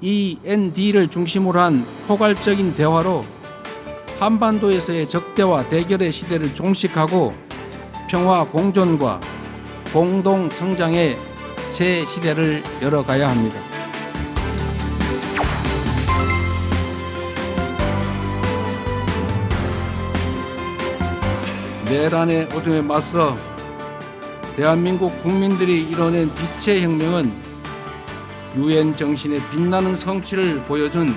END를 중심으로 한 포괄적인 대화로 한반도에서의 적대와 대결의 시대를 종식하고 평화 공존과 공동 성장의 새 시대를 열어가야 합니다. 내란의 어둠에 맞서 대한민국 국민들이 이뤄낸 빛의 혁명은 유엔 정신의 빛나는 성취를 보여준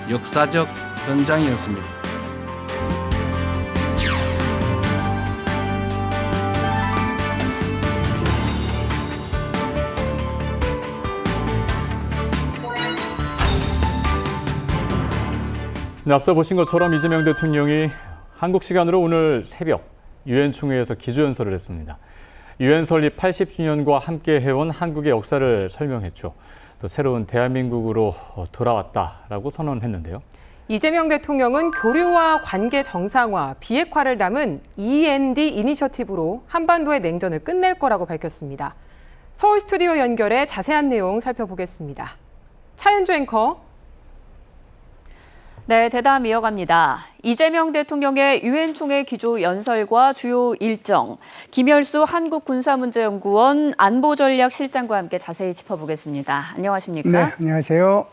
역사적 현장이었습니다. 네, 앞서 보신 것처럼 이재명 대통령이 한국 시간으로 오늘 새벽 유엔 총회에서 기조연설을 했습니다. 유엔 설립 80주년과 함께 해온 한국의 역사를 설명했죠. 또 새로운 대한민국으로 돌아왔다라고 선언했는데요. 이재명 대통령은 교류와 관계 정상화, 비핵화를 담은 END 이니셔티브로 한반도의 냉전을 끝낼 거라고 밝혔습니다. 서울 스튜디오 연결해 자세한 내용 살펴보겠습니다. 차윤주 앵커. 네, 대담 이어갑니다. 이재명 대통령의 유엔 총회 기조 연설과 주요 일정, 김열수 한국군사문제연구원 안보전략실장과 함께 자세히 짚어보겠습니다. 안녕하십니까? 네, 안녕하세요.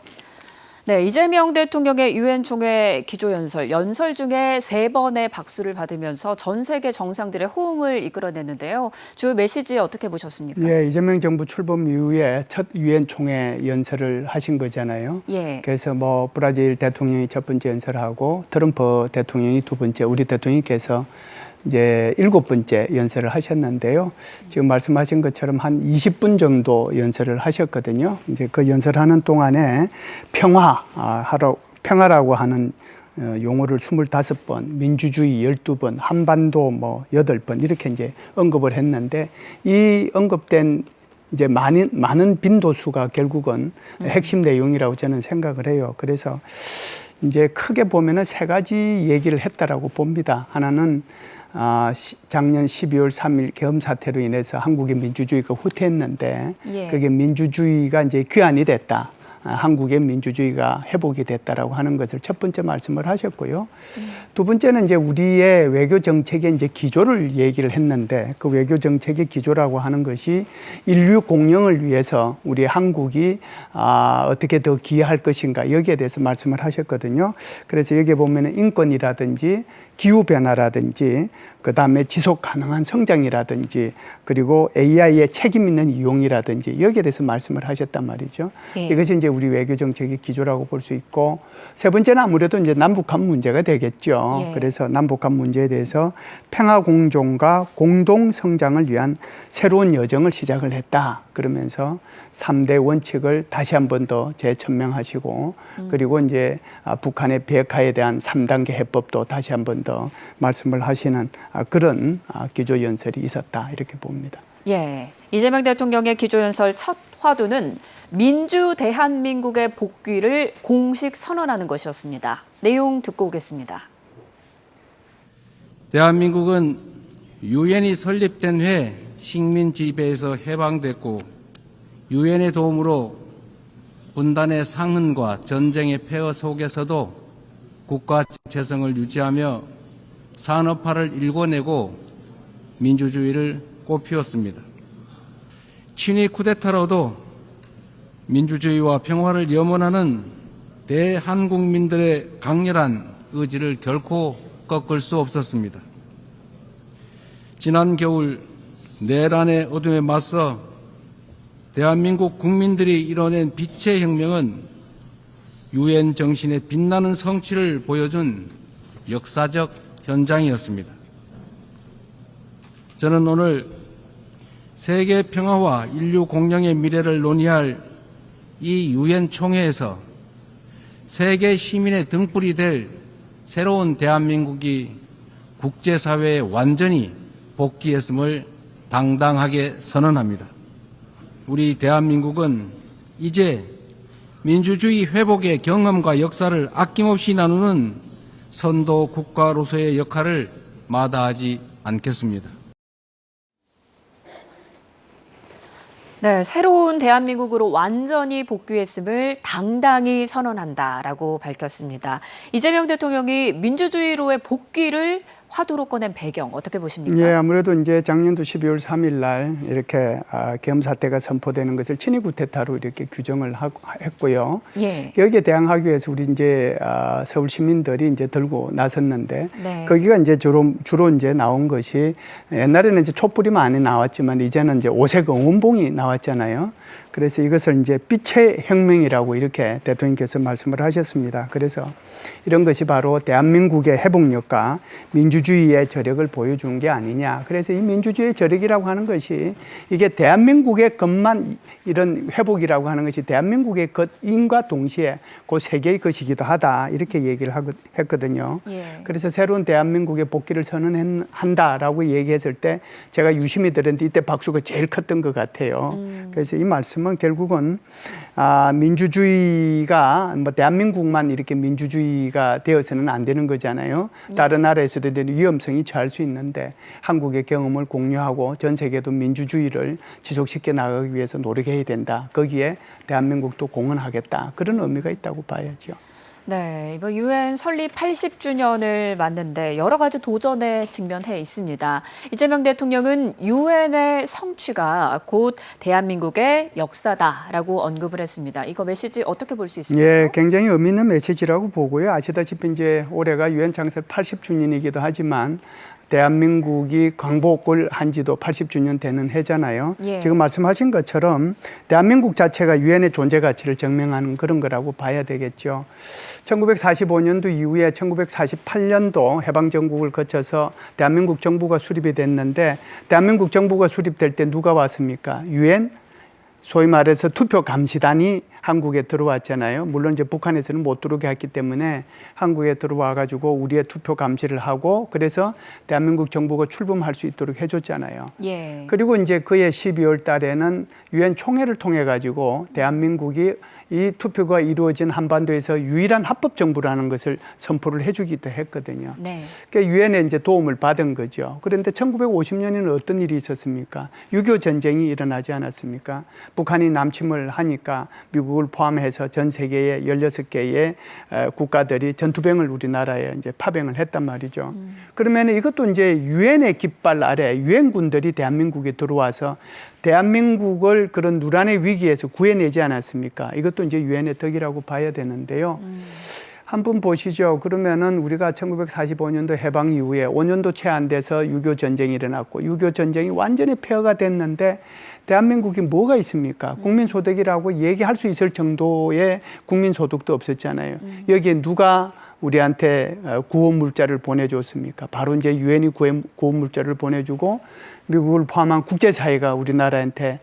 네, 이재명 대통령의 유엔 총회 기조 연설 중에 3번의 박수를 받으면서 전 세계 정상들의 호응을 이끌어냈는데요. 주 메시지 어떻게 보셨습니까? 예, 이재명 정부 출범 이후에 첫 유엔 총회 연설을 하신 거잖아요. 예. 그래서 브라질 대통령이 첫 번째 연설하고 트럼프 대통령이 두 번째, 우리 대통령께서 이제 7번째 연설을 하셨는데요. 지금 말씀하신 것처럼 한 20분 정도 연설을 하셨거든요. 이제 그 연설하는 동안에 평화라고 하는 용어를 25번, 민주주의 12번, 한반도 8번 이렇게 이제 언급을 했는데 이 언급된 이제 많은 빈도수가 결국은 핵심 내용이라고 저는 생각을 해요. 그래서 이제 크게 보면은 3가지 얘기를 했다라고 봅니다. 하나는 작년 12월 3일 계엄 사태로 인해서 한국의 민주주의가 후퇴했는데 그게 민주주의가 이제 귀환이 됐다. 한국의 민주주의가 회복이 됐다라고 하는 것을 첫 번째 말씀을 하셨고요. 두 번째는 이제 우리의 외교 정책의 이제 기조를 얘기를 했는데 그 외교 정책의 기조라고 하는 것이 인류 공영을 위해서 우리 한국이 어떻게 더 기여할 것인가 여기에 대해서 말씀을 하셨거든요. 그래서 여기에 보면은 인권이라든지 기후변화라든지 그다음에 지속 가능한 성장이라든지 그리고 AI의 책임 있는 이용이라든지 여기에 대해서 말씀을 하셨단 말이죠. 예. 이것이 이제 우리 외교 정책의 기조라고 볼 수 있고 세 번째는 아무래도 이제 남북한 문제가 되겠죠. 예. 그래서 남북한 문제에 대해서 평화 공존과 공동 성장을 위한 새로운 여정을 시작을 했다. 그러면서 3대 원칙을 다시 한 번 더 재천명하시고 그리고 이제 북한의 비핵화에 대한 3단계 해법도 다시 한 번 더 말씀을 하시는 그런 기조 연설이 있었다 이렇게 봅니다. 예, 이재명 대통령의 기조연설 첫 화두는 민주 대한민국의 복귀를 공식 선언하는 것이었습니다. 내용 듣고 오겠습니다. 대한민국은 유엔이 설립된 후에 식민 지배에서 해방됐고 유엔의 도움으로 분단의 상흔과 전쟁의 폐허 속에서도 국가 재성을 유지하며 산업화를 일궈내고 민주주의를 꽃피웠습니다. 친위 쿠데타로도 민주주의와 평화를 염원하는 대한국민들의 강렬한 의지를 결코 꺾을 수 없었습니다. 지난 겨울 내란의 어둠에 맞서 대한민국 국민들이 이뤄낸 빛의 혁명은 유엔 정신의 빛나는 성취를 보여준 역사적 현장이었습니다. 저는 오늘 세계 평화와 인류 공영의 미래를 논의할 이 유엔 총회에서 세계 시민의 등불이 될 새로운 대한민국이 국제사회에 완전히 복귀했음을 당당하게 선언합니다. 우리 대한민국은 이제 민주주의 회복의 경험과 역사를 아낌없이 나누는 선도 국가로서의 역할을 마다하지 않겠습니다. 네, 새로운 대한민국으로 완전히 복귀했음을 당당히 선언한다라고 밝혔습니다. 이재명 대통령이 민주주의로의 복귀를 화두로 꺼낸 배경 어떻게 보십니까? 예, 아무래도 이제 작년도 12월 3일 날 이렇게 계엄 사태가 선포되는 것을 친위 구테타로 이렇게 규정을 했고요. 예. 여기에 대항하기 위해서 우리 이제 서울 시민들이 이제 들고 나섰는데 네. 거기가 이제 주로 이제 나온 것이 옛날에는 이제 촛불이 많이 나왔지만 이제는 이제 오색 응원봉이 나왔잖아요. 그래서 이것을 이제 빛의 혁명이라고 이렇게 대통령께서 말씀을 하셨습니다. 그래서 이런 것이 바로 대한민국의 회복력과 민주주의의 저력을 보여준 게 아니냐. 그래서 이 민주주의의 저력이라고 하는 것이 이게 대한민국의 것만 이런 회복이라고 하는 것이 대한민국의 것인과 동시에 그 세계의 것이기도 하다. 이렇게 얘기를 했거든요. 예. 그래서 새로운 대한민국의 복귀를 선언한다라고 얘기했을 때 제가 유심히 들었는데 이때 박수가 제일 컸던 것 같아요. 그래서 이 말씀은 결국은 민주주의가 뭐 대한민국만 이렇게 민주주의가 되어서는 안 되는 거잖아요. 다른 나라에서도 위험성이 처할 수 있는데 한국의 경험을 공유하고 전 세계도 민주주의를 지속시켜 나가기 위해서 노력해야 된다. 거기에 대한민국도 공헌하겠다. 그런 의미가 있다고 봐야죠. 네, 이번 유엔 설립 80주년을 맞는데 여러 가지 도전에 직면해 있습니다. 이재명 대통령은 유엔의 성취가 곧 대한민국의 역사다라고 언급을 했습니다. 이거 메시지 어떻게 볼 수 있을까요? 예, 굉장히 의미 있는 메시지라고 보고요. 아시다시피 이제 올해가 유엔 창설 80주년이기도 하지만 대한민국이 광복을 한 지도 80주년 되는 해잖아요. 예. 지금 말씀하신 것처럼 대한민국 자체가 유엔의 존재 가치를 증명하는 그런 거라고 봐야 되겠죠. 1945년도 이후에 1948년도 해방정국을 거쳐서 대한민국 정부가 수립이 됐는데 대한민국 정부가 수립될 때 누가 왔습니까? 유엔 소위 말해서 투표 감시단이 한국에 들어왔잖아요. 물론 이제 북한에서는 못 들어오게 했기 때문에 한국에 들어와 가지고 우리의 투표 감시를 하고 그래서 대한민국 정부가 출범할 수 있도록 해줬잖아요. 예. 그리고 이제 그해 12월 달에는 유엔 총회를 통해 가지고 대한민국이 이 투표가 이루어진 한반도에서 유일한 합법 정부라는 것을 선포를 해주기도 했거든요. 네. 그러니까 유엔에 이제 도움을 받은 거죠. 그런데 1950년에는 어떤 일이 있었습니까? 6.25 전쟁이 일어나지 않았습니까? 북한이 남침을 하니까 미국을 포함해서 전 세계의 16개의 국가들이 전투병을 우리나라에 이제 파병을 했단 말이죠. 그러면 이것도 이제 유엔의 깃발 아래 유엔군들이 대한민국에 들어와서 대한민국을 그런 누란의 위기에서 구해내지 않았습니까? 이것도 이제 유엔의 덕이라고 봐야 되는데요. 한번 보시죠. 그러면은 우리가 1945년도 해방 이후에 5년도 채 안 돼서 6.25 전쟁이 일어났고 6.25 전쟁이 완전히 폐허가 됐는데 대한민국이 뭐가 있습니까? 국민소득이라고 얘기할 수 있을 정도의 국민소득도 없었잖아요. 여기에 누가 우리한테 구호 물자를 보내줬습니까? 바로 이제 유엔이 구호 물자를 보내주고 미국을 포함한 국제사회가 우리나라한테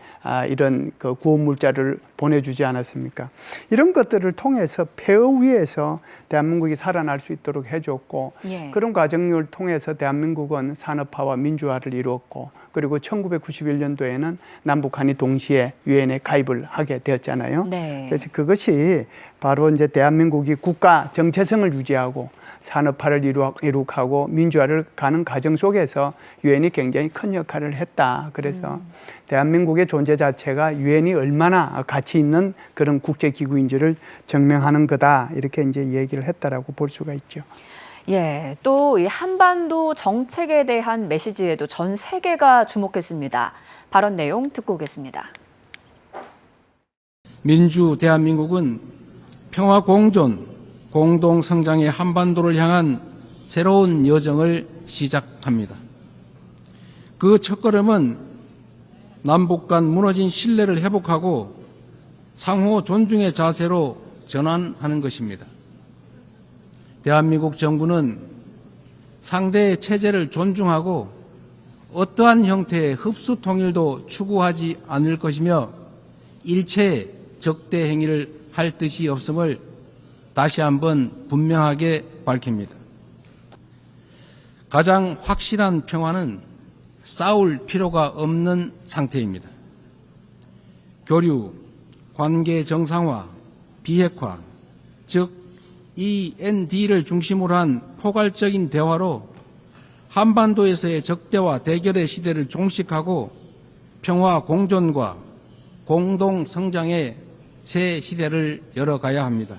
이런 그 구호 물자를 보내주지 않았습니까? 이런 것들을 통해서 폐허 위에서 대한민국이 살아날 수 있도록 해줬고 예. 그런 과정을 통해서 대한민국은 산업화와 민주화를 이루었고 그리고 1991년도에는 남북한이 동시에 유엔에 가입을 하게 되었잖아요. 네. 그래서 그것이 바로 이제 대한민국이 국가 정체성을 유지하고 산업화를 이룩하고 민주화를 가는 과정 속에서 유엔이 굉장히 큰 역할을 했다. 그래서 대한민국의 존재 자체가 유엔이 얼마나 가치 있는 그런 국제기구인지를 증명하는 거다. 이렇게 이제 얘기를 했다라고 볼 수가 있죠. 예, 또 이 한반도 정책에 대한 메시지에도 전 세계가 주목했습니다. 발언 내용 듣고 오겠습니다. 민주 대한민국은 평화 공존, 공동 성장의 한반도를 향한 새로운 여정을 시작합니다. 그 첫걸음은 남북 간 무너진 신뢰를 회복하고 상호 존중의 자세로 전환하는 것입니다. 대한민국 정부는 상대의 체제를 존중하고 어떠한 형태의 흡수 통일도 추구하지 않을 것이며 일체의 적대 행위를 할 뜻이 없음을 다시 한번 분명하게 밝힙니다. 가장 확실한 평화는 싸울 필요가 없는 상태입니다. 교류, 관계 정상화, 비핵화, 즉 END를 중심으로 한 포괄적인 대화로 한반도에서의 적대와 대결의 시대를 종식하고 평화 공존과 공동 성장의 새 시대를 열어가야 합니다.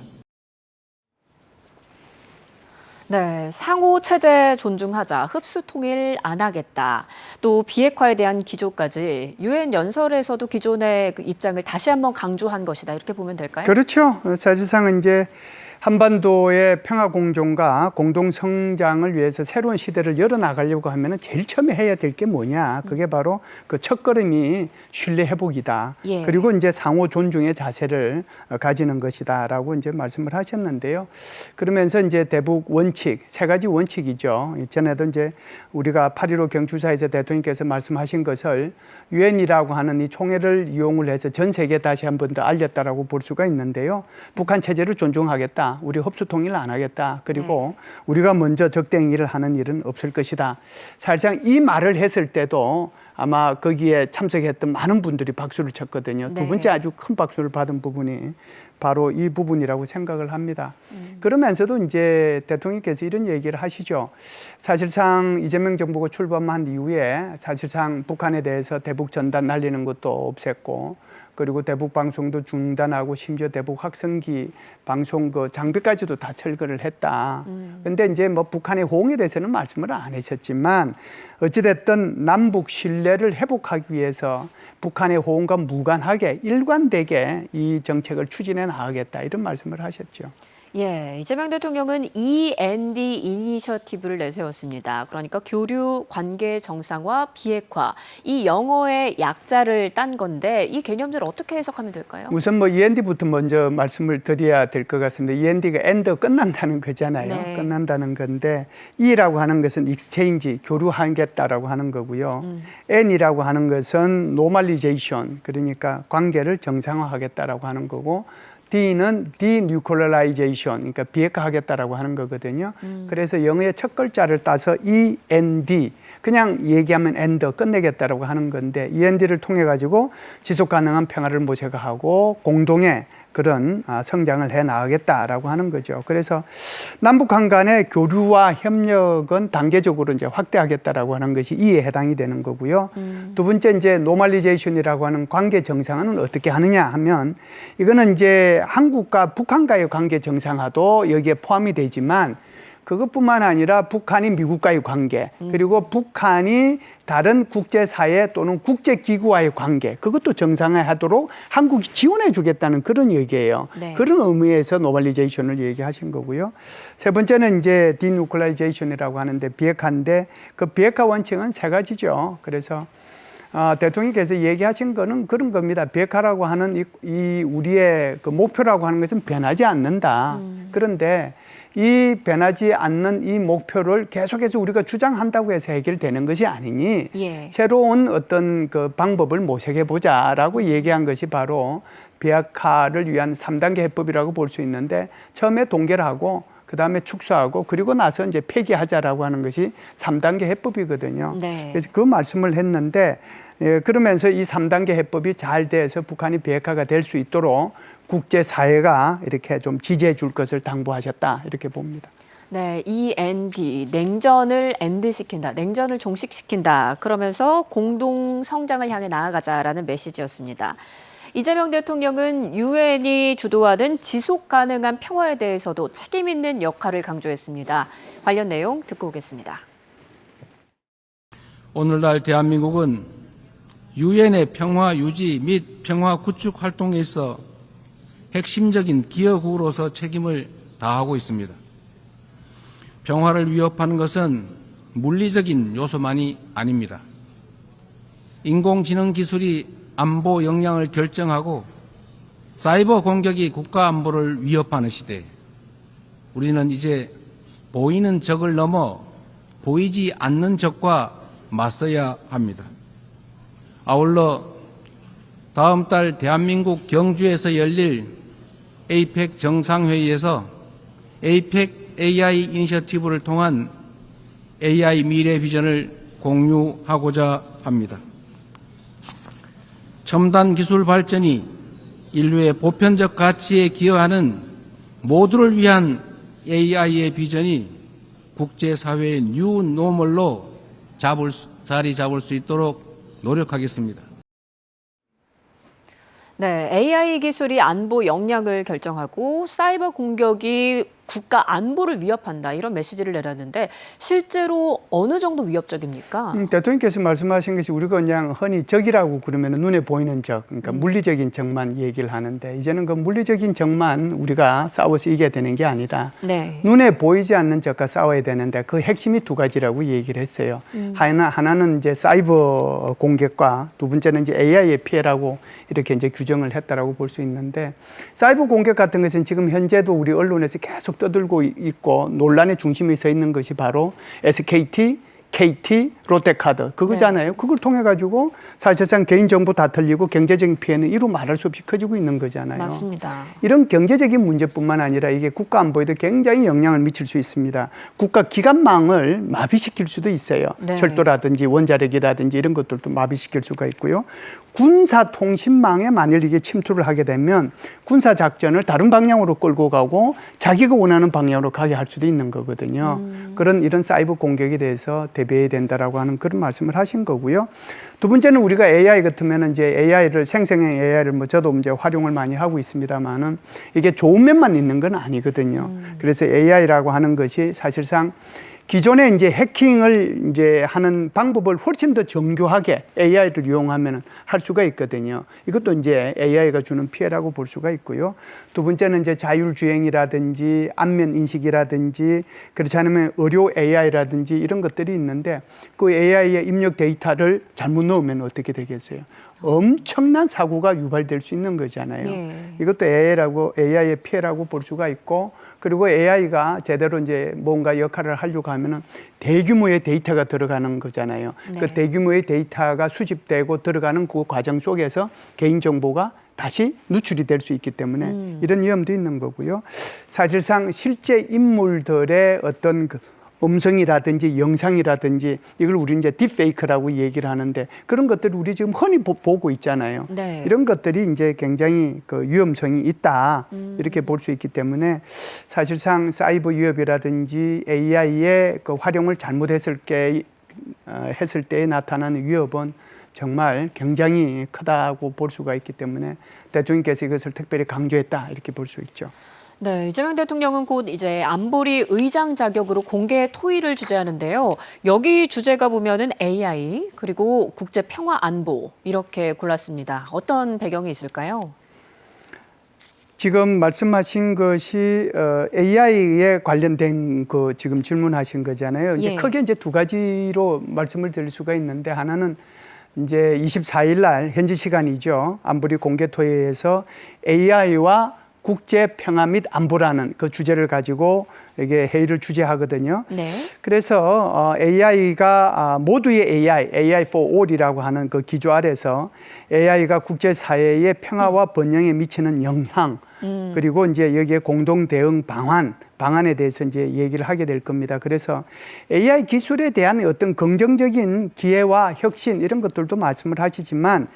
네, 상호 체제 존중하자, 흡수 통일 안 하겠다. 또 비핵화에 대한 기조까지 유엔 연설에서도 기존의 그 입장을 다시 한번 강조한 것이다. 이렇게 보면 될까요? 그렇죠. 사실상 이제 한반도의 평화 공존과 공동 성장을 위해서 새로운 시대를 열어나가려고 하면 제일 처음에 해야 될 게 뭐냐. 그게 바로 그 첫걸음이 신뢰 회복이다. 예. 그리고 이제 상호 존중의 자세를 가지는 것이다라고 이제 말씀을 하셨는데요. 그러면서 이제 대북 원칙, 세 가지 원칙이죠. 전에도 이제 우리가 8.15 경주사에서 대통령께서 말씀하신 것을 유엔이라고 하는 이 총회를 이용을 해서 전 세계에 다시 한 번 더 알렸다라고 볼 수가 있는데요. 북한 체제를 존중하겠다. 우리 흡수 통일을 안 하겠다. 그리고 우리가 먼저 적대행위를 하는 일은 없을 것이다. 사실상 이 말을 했을 때도 아마 거기에 참석했던 많은 분들이 박수를 쳤거든요. 두 번째 아주 큰 박수를 받은 부분이 바로 이 부분이라고 생각을 합니다. 그러면서도 이제 대통령께서 이런 얘기를 하시죠. 사실상 이재명 정부가 출범한 이후에 사실상 북한에 대해서 대북 전단 날리는 것도 없앴고 그리고 대북 방송도 중단하고 심지어 대북 확성기 방송 그 장비까지도 다 철거를 했다. 근데 이제 뭐 북한의 호응에 대해서는 말씀을 안 하셨지만 어찌됐든 남북 신뢰를 회복하기 위해서 북한의 호응과 무관하게 일관되게 이 정책을 추진해 나가겠다 이런 말씀을 하셨죠. 예, 이재명 대통령은 END 이니셔티브를 내세웠습니다. 그러니까 교류, 관계 정상화, 비핵화 이 영어의 약자를 딴 건데 이 개념들 어떻게 해석하면 될까요? 우선 뭐 END부터 먼저 말씀을 드려야 될 것 같습니다. END가 end 끝난다는 거잖아요. 네. 끝난다는 건데 E라고 하는 것은 exchange 교류하겠다라고 하는 거고요. N이라고 하는 것은 normalization 그러니까 관계를 정상화하겠다라고 하는 거고. D는 denuclearization, 그러니까 비핵화하겠다라고 하는 거거든요. 그래서 영어의 첫 글자를 따서 END, 그냥 얘기하면 end, 끝내겠다라고 하는 건데 END를 통해 가지고 지속 가능한 평화를 모색하고 공동의 그런 성장을 해 나가겠다라고 하는 거죠. 그래서 남북한 간의 교류와 협력은 단계적으로 이제 확대하겠다라고 하는 것이 이에 해당이 되는 거고요. 두 번째 이제 노멀리제이션이라고 하는 관계 정상화는 어떻게 하느냐 하면 이거는 이제 한국과 북한과의 관계 정상화도 여기에 포함이 되지만 그것뿐만 아니라 북한이 미국과의 관계 그리고 북한이 다른 국제사회 또는 국제기구와의 관계 그것도 정상화하도록 한국이 지원해 주겠다는 그런 얘기예요. 네. 그런 의미에서 노멀리제이션을 얘기하신 거고요. 세 번째는 이제 디누클라이제이션이라고 하는데 비핵화인데 그 비핵화 원칙은 세 가지죠. 그래서 대통령께서 얘기하신 거는 그런 겁니다. 비핵화라고 하는 이 우리의 그 목표라고 하는 것은 변하지 않는다. 그런데 이 변하지 않는 이 목표를 계속해서 우리가 주장한다고 해서 해결되는 것이 아니니 예. 새로운 어떤 그 방법을 모색해 보자라고 얘기한 것이 바로 비핵화를 위한 3단계 해법이라고 볼 수 있는데 처음에 동결하고 그다음에 축소하고 그리고 나서 이제 폐기하자라고 하는 것이 3단계 해법이거든요. 네. 그래서 그 말씀을 했는데 그러면서 이 3단계 해법이 잘 돼서 북한이 비핵화가 될 수 있도록 국제사회가 이렇게 좀 지지해 줄 것을 당부하셨다 이렇게 봅니다. 네, END, 냉전을 엔드시킨다, 냉전을 종식시킨다. 그러면서 공동 성장을 향해 나아가자라는 메시지였습니다. 이재명 대통령은 유엔이 주도하는 지속 가능한 평화에 대해서도 책임 있는 역할을 강조했습니다. 관련 내용 듣고 오겠습니다. 오늘날 대한민국은 유엔의 평화 유지 및 평화 구축 활동에 있어 핵심적인 기여국으로서 책임을 다하고 있습니다. 평화를 위협하는 것은 물리적인 요소만이 아닙니다. 인공지능 기술이 안보 역량을 결정하고 사이버 공격이 국가 안보를 위협하는 시대. 우리는 이제 보이는 적을 넘어 보이지 않는 적과 맞서야 합니다. 아울러 다음 달 대한민국 경주에서 열릴 에이펙 정상회의에서 에이펙 AI 이니셔티브를 통한 AI 미래 비전을 공유하고자 합니다. 첨단 기술 발전이 인류의 보편적 가치에 기여하는 모두를 위한 AI의 비전이 국제사회의 뉴 노멀로 자리 잡을 수 있도록 노력하겠습니다. 네, AI 기술이 안보 역량을 결정하고 사이버 공격이 국가 안보를 위협한다 이런 메시지를 내놨는데 실제로 어느 정도 위협적입니까? 대통령께서 말씀하신 것이 우리가 그냥 흔히 적이라고 그러면 눈에 보이는 적, 그러니까 물리적인 적만 얘기를 하는데 이제는 그 물리적인 적만 우리가 싸워서 이겨야 되는 게 아니다. 네. 눈에 보이지 않는 적과 싸워야 되는데 그 핵심이 두 가지라고 얘기를 했어요. 하나는 이제 사이버 공격과 두 번째는 이제 AI의 피해라고 이렇게 이제 규정을 했다라고 볼 수 있는데 사이버 공격 같은 것은 지금 현재도 우리 언론에서 계속 떠들고 있고 논란의 중심에 서 있는 것이 바로 SKT, KT, 롯데카드 그거잖아요. 그걸 통해 가지고 사실상 개인정보 다 털리고 경제적인 피해는 이루 말할 수 없이 커지고 있는 거잖아요. 맞습니다. 이런 경제적인 문제뿐만 아니라 이게 국가 안보에도 굉장히 영향을 미칠 수 있습니다. 국가 기관망을 마비시킬 수도 있어요. 네. 철도라든지 원자력이라든지 이런 것들도 마비시킬 수가 있고요. 군사 통신망에 만일 이게 침투를 하게 되면 군사 작전을 다른 방향으로 끌고 가고 자기가 원하는 방향으로 가게 할 수도 있는 거거든요. 이런 사이버 공격에 대해서 대비해야 된다라고 하는 그런 말씀을 하신 거고요. 두 번째는 우리가 AI 같으면 이제 AI를 생성형 AI를 뭐 저도 이제 활용을 많이 하고 있습니다만은 이게 좋은 면만 있는 건 아니거든요. 그래서 AI라고 하는 것이 사실상 기존에 이제 해킹을 이제 하는 방법을 훨씬 더 정교하게 AI를 이용하면 할 수가 있거든요. 이것도 이제 AI가 주는 피해라고 볼 수가 있고요. 두 번째는 이제 자율주행이라든지 안면 인식이라든지 그렇지 않으면 의료 AI라든지 이런 것들이 있는데 그 AI의 입력 데이터를 잘못 넣으면 어떻게 되겠어요? 엄청난 사고가 유발될 수 있는 거잖아요. 예. 이것도 AI의 피해라고 볼 수가 있고 그리고 AI가 제대로 이제 뭔가 역할을 하려고 하면은 대규모의 데이터가 들어가는 거잖아요. 네. 그 대규모의 데이터가 수집되고 들어가는 그 과정 속에서 개인정보가 다시 누출이 될 수 있기 때문에 이런 위험도 있는 거고요. 사실상 실제 인물들의 어떤 그 음성이라든지 영상이라든지 이걸 우리 이제 딥페이크라고 얘기를 하는데 그런 것들을 우리 지금 흔히 보고 있잖아요. 네. 이런 것들이 이제 굉장히 그 위험성이 있다 이렇게 볼 수 있기 때문에 사실상 사이버 위협이라든지 AI의 그 활용을 잘못했을 때에 나타나는 위협은 정말 굉장히 크다고 볼 수가 있기 때문에 대통령께서 이것을 특별히 강조했다 이렇게 볼 수 있죠. 네, 이재명 대통령은 곧 이제 안보리 의장 자격으로 공개 토의를 주재하는데요. 여기 주제가 보면은 AI 그리고 국제 평화 안보 이렇게 골랐습니다. 어떤 배경이 있을까요? 지금 말씀하신 것이 AI에 관련된 그 지금 질문하신 거잖아요. 이제 예. 크게 이제 두 가지로 말씀을 드릴 수가 있는데 하나는 이제 24일 날 현지 시간이죠. 안보리 공개 토의에서 AI와 국제 평화 및 안보라는 그 주제를 가지고 이게 회의를 주재하거든요. 네. 그래서 AI가 모두의 AI for all이라고 하는 그 기조 아래서 AI가 국제사회의 평화와 번영에 미치는 영향, 그리고 이제 여기에 공동 대응 방안에 대해서 이제 얘기를 하게 될 겁니다. 그래서 AI 기술에 대한 어떤 긍정적인 기회와 혁신 이런 것들도 말씀을 하시지만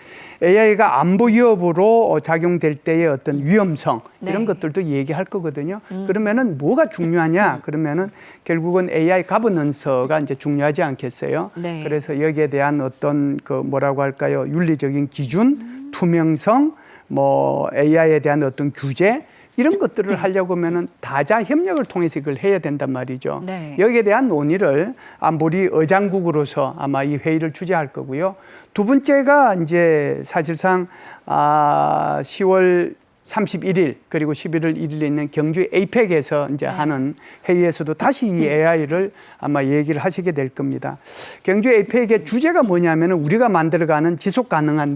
AI가 안보 위협으로 작용될 때의 어떤 위험성 이런 네. 것들도 얘기할 거거든요. 그러면은 뭐가 중요하냐? 그러면은 결국은 AI 가버넌스가 이제 중요하지 않겠어요? 네. 그래서 여기에 대한 어떤 그 뭐라고 할까요? 윤리적인 기준, 투명성, 뭐 AI에 대한 어떤 규제 이런 것들을 하려고 하면은 다자 협력을 통해서 이걸 해야 된단 말이죠. 네. 여기에 대한 논의를 안보리 의장국으로서 아마 이 회의를 주재할 거고요. 두 번째가 이제 사실상 10월 31일 그리고 11월 1일에 있는 경주 에이펙에서 이제 하는 회의에서도 다시 이 AI를 아마 얘기를 하시게 될 겁니다. 경주 에이펙의 주제가 뭐냐면은 우리가 만들어가는 지속 가능한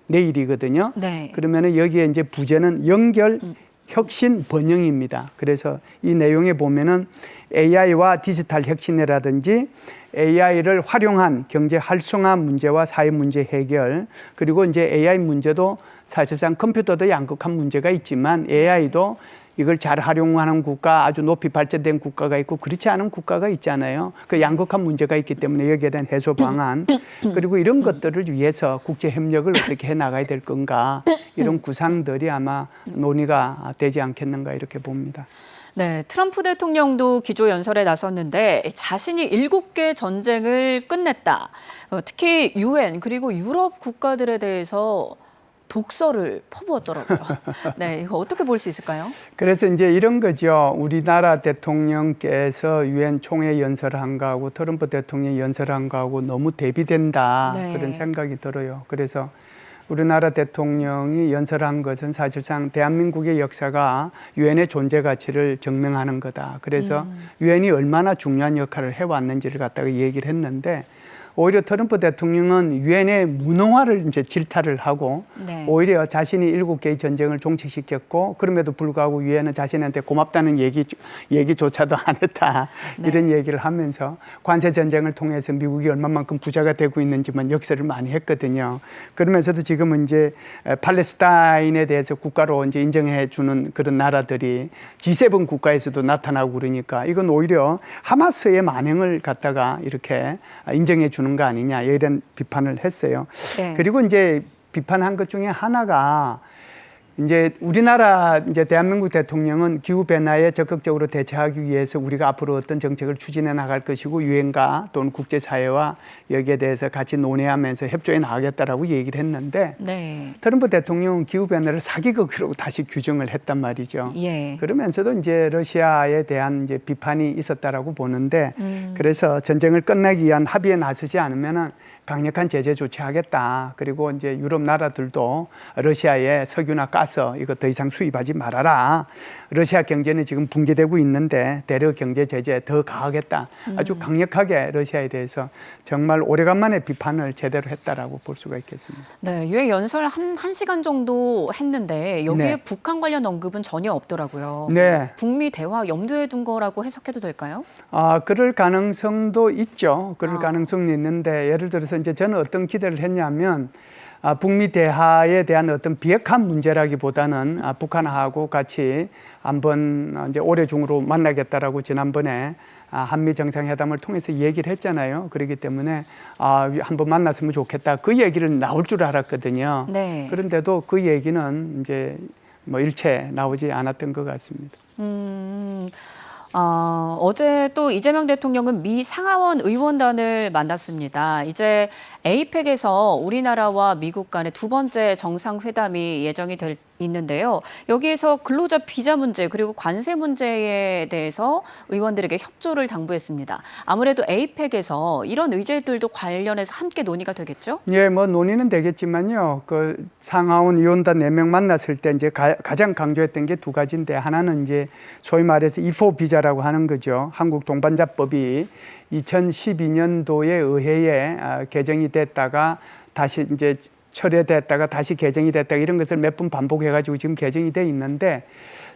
내일이거든요. 네. 그러면은 여기에 이제 부제는 연결, 혁신, 번영입니다. 그래서 이 내용에 보면은 AI와 디지털 혁신이라든지 AI를 활용한 경제 활성화 문제와 사회 문제 해결 그리고 이제 AI 문제도 사실상 컴퓨터도 양극한 문제가 있지만 AI도 이걸 잘 활용하는 국가, 아주 높이 발전된 국가가 있고 그렇지 않은 국가가 있잖아요. 그 양극한 문제가 있기 때문에 여기에 대한 해소 방안 그리고 이런 것들을 위해서 국제 협력을 어떻게 해 나가야 될 건가 이런 구상들이 아마 논의가 되지 않겠는가 이렇게 봅니다. 네, 트럼프 대통령도 기조연설에 나섰는데 자신이 7개 전쟁을 끝냈다. 특히 UN 그리고 유럽 국가들에 대해서 독서를 퍼부었더라고요. 네, 이거 어떻게 볼 수 있을까요? 그래서 이제 이런 거죠. 우리나라 대통령께서 유엔 총회 연설한 거하고 트럼프 대통령 연설한 거하고 너무 대비된다. 네. 그런 생각이 들어요. 그래서 우리나라 대통령이 연설한 것은 사실상 대한민국의 역사가 유엔의 존재 가치를 증명하는 거다. 그래서 유엔이 얼마나 중요한 역할을 해왔는지를 갖다가 얘기를 했는데 오히려 트럼프 대통령은 유엔의 무능화를 이제 질타를 하고 네. 오히려 자신이 7개의 전쟁을 종식시켰고 그럼에도 불구하고 유엔은 자신한테 고맙다는 얘기조차도 안 했다. 네. 이런 얘기를 하면서 관세 전쟁을 통해서 미국이 얼마만큼 부자가 되고 있는지만 역설을 많이 했거든요. 그러면서도 지금은 이제 팔레스타인에 대해서 국가로 이제 인정해 주는 그런 나라들이 G7 국가에서도 나타나고 그러니까 이건 오히려 하마스의 만행을 갖다가 이렇게 인정해 주는 거 아니냐 이런 비판을 했어요. 네. 그리고 이제 비판한 것 중에 하나가 이제 우리나라 이제 대한민국 대통령은 기후 변화에 적극적으로 대처하기 위해서 우리가 앞으로 어떤 정책을 추진해 나갈 것이고 유엔과 또는 국제 사회와 여기에 대해서 같이 논의하면서 협조해 나가겠다라고 얘기를 했는데 네. 트럼프 대통령은 기후 변화를 사기극이라고 다시 규정을 했단 말이죠. 예. 그러면서도 이제 러시아에 대한 이제 비판이 있었다라고 보는데 그래서 전쟁을 끝내기 위한 합의에 나서지 않으면은 강력한 제재 조치하겠다. 그리고 이제 유럽 나라들도 러시아의 석유나 가스 이거 더 이상 수입하지 말아라. 러시아 경제는 지금 붕괴되고 있는데 대러 경제 제재 더 가하겠다. 아주 강력하게 러시아에 대해서 정말 오래간만에 비판을 제대로 했다라고 볼 수가 있겠습니다. 네, 유엔 연설 한 시간 정도 했는데 여기에 네. 북한 관련 언급은 전혀 없더라고요. 네. 북미 대화 염두에 둔 거라고 해석해도 될까요? 그럴 가능성도 있죠. 그럴 가능성이 있는데 예를 들어서 이제 저는 어떤 기대를 했냐면 북미 대화에 대한 어떤 비핵화 문제라기보다는 북한하고 같이 한번 이제 올해 중으로 만나겠다라고 지난번에 한미 정상회담을 통해서 얘기를 했잖아요. 그렇기 때문에 한번 만났으면 좋겠다. 그 얘기를 나올 줄 알았거든요. 네. 그런데도 그 얘기는 이제 뭐 일체 나오지 않았던 것 같습니다. 어제 또 이재명 대통령은 미 상하원 의원단을 만났습니다. 이제 에이펙에서 우리나라와 미국 간의 두 번째 정상회담이 예정이 있는데요. 여기에서 근로자 비자 문제 그리고 관세 문제에 대해서 의원들에게 협조를 당부했습니다. 아무래도 에이펙에서 이런 의제들도 관련해서 함께 논의가 되겠죠? 예, 뭐 논의는 되겠지만요. 그 상하원 의원단 4명 만났을 때 이제 가장 강조했던 게 두 가지인데 하나는 이제 소위 말해서 E4 비자라고 하는 거죠. 한국 동반자법이 2012년도에 의회에 개정이 됐다가 다시 이제 철회됐다가 다시 개정이 됐다가 이런 것을 몇 번 반복해가지고 지금 개정이 돼 있는데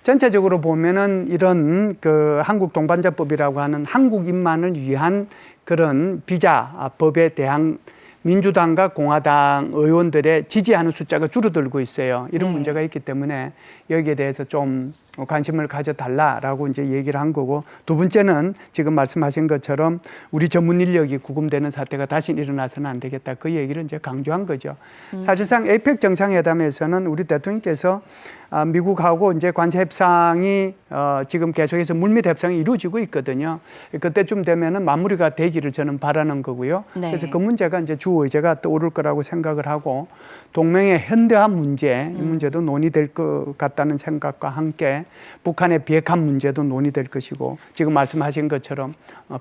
전체적으로 보면은 이런 그 한국 동반자법이라고 하는 한국인만을 위한 그런 비자법에 대한 민주당과 공화당 의원들의 지지하는 숫자가 줄어들고 있어요. 이런 문제가 있기 때문에 여기에 대해서 좀 관심을 가져달라라고 이제 얘기를 한 거고 두 번째는 지금 말씀하신 것처럼 우리 전문 인력이 구금되는 사태가 다시 일어나서는 안 되겠다. 그 얘기를 이제 강조한 거죠. 사실상 에이펙 정상회담에서는 우리 대통령께서 미국하고 이제 관세 협상이 지금 계속해서 물밑 협상이 이루어지고 있거든요. 그때쯤 되면은 마무리가 되기를 저는 바라는 거고요. 네. 그래서 그 문제가 이제 주 의제가 떠오를 거라고 생각을 하고 동맹의 현대화 문제 이 문제도 논의될 것 같다는 생각과 함께 북한의 비핵화 문제도 논의될 것이고 지금 말씀하신 것처럼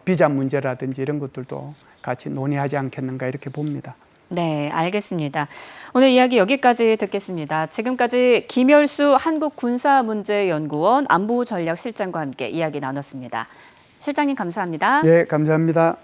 비자 문제라든지 이런 것들도 같이 논의하지 않겠는가 이렇게 봅니다. 네, 알겠습니다. 오늘 이야기 여기까지 듣겠습니다. 지금까지 김열수 한국군사문제연구원 안보전략실장과 함께 이야기 나눴습니다. 실장님 감사합니다. 네, 감사합니다.